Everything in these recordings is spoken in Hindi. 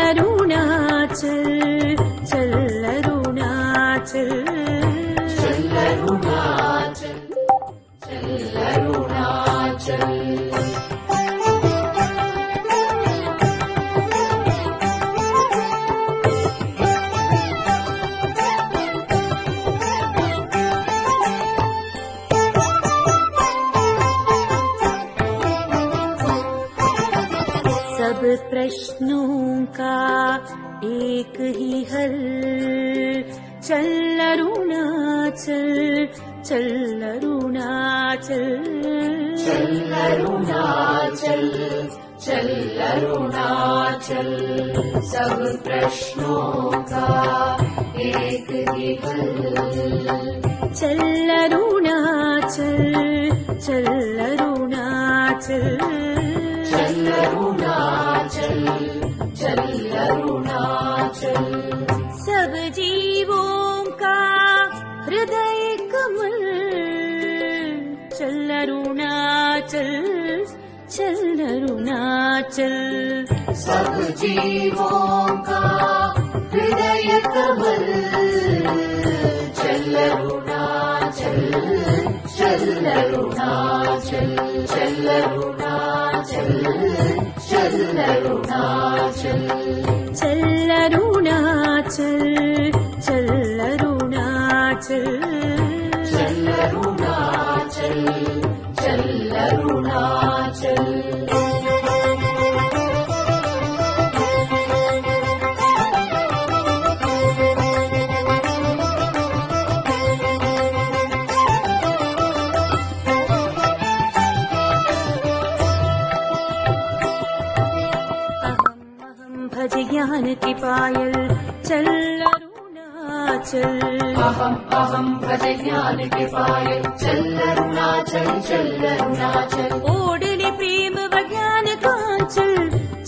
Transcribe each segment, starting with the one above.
अरुणाचल चल अरुणाचल चल अरुणाचल चल अरुणाचल सब प्रश्नों का एक ही हल चल अरुणाचल चल अरुणाचल चल अरुणाचल चल अरुणाचल सब प्रश्नों का एक ही हल चल अरुणाचल चल अरुणाचल चल अरुणाचल चल अरुणाचल सब जीवों का हृदय कमल चल अरुणाचल चल अरुणाचल सब जीवों का हृदय कमल चल अरुणाचल चल अरुणाचल चल अरुणाचल चल अरुणाचल चल अरुणाचल चल अरुणाचल चल अरुणाचल चल अरुणाचल भज ज्ञान की पायल चल अरुणाचल अहम अहम भज ज्ञान के पायल चल अरुणाचल चल अरुणाचल ओढ़ले प्रेम व ज्ञान कांचल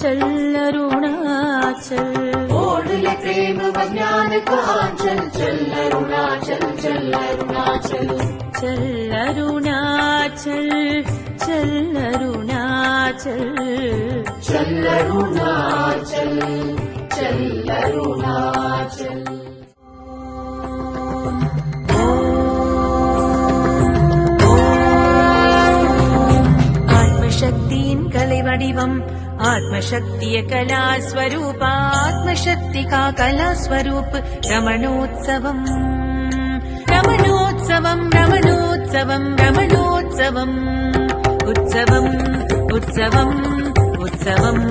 चल अरुणाचल ओढ़ले प्रेम व ज्ञान कांचल चल अरुणाचल चल अरुणाचल चल अरुणाचल चल अरुणाचल चल अरुणाचल चल अरुणाचल ஆத்மசக்தியின் கலை வடிவம் ஆத்மசக்திய கலாஸ்வரூப ஆத்மசக்திகா கலாஸ்வரூப் ரமணோத்சவம் ரமணோத்சவம் ரமணோத்சவம் ரமணோத்சவம் உற்சவம் உற்சவம் உற்சவம்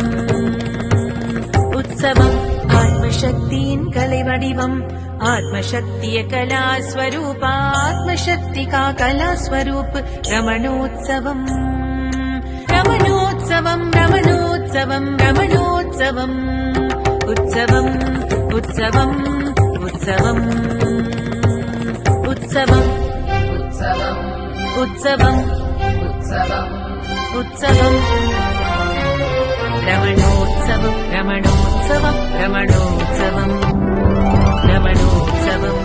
உற்சவம் ஆத்மசக்தியின் கலை வடிவம் ஆத்மசக்திய கலாஸ்வரூப ஆத்மசக்திகா கலாஸ்வரூப் ரமணோத்சவம் ரமணோத்சவம் ரமணோத்சவம் ரமணோத்சவம் உற்சவம் உற்சவம் உற்சவம் உற்சவம் உற்சவம் உற்சவம் உற்சவம் ரமணோத்சவம் ரமணோத்சவம் ரமணோத்சவம் ரமணோத்சவம்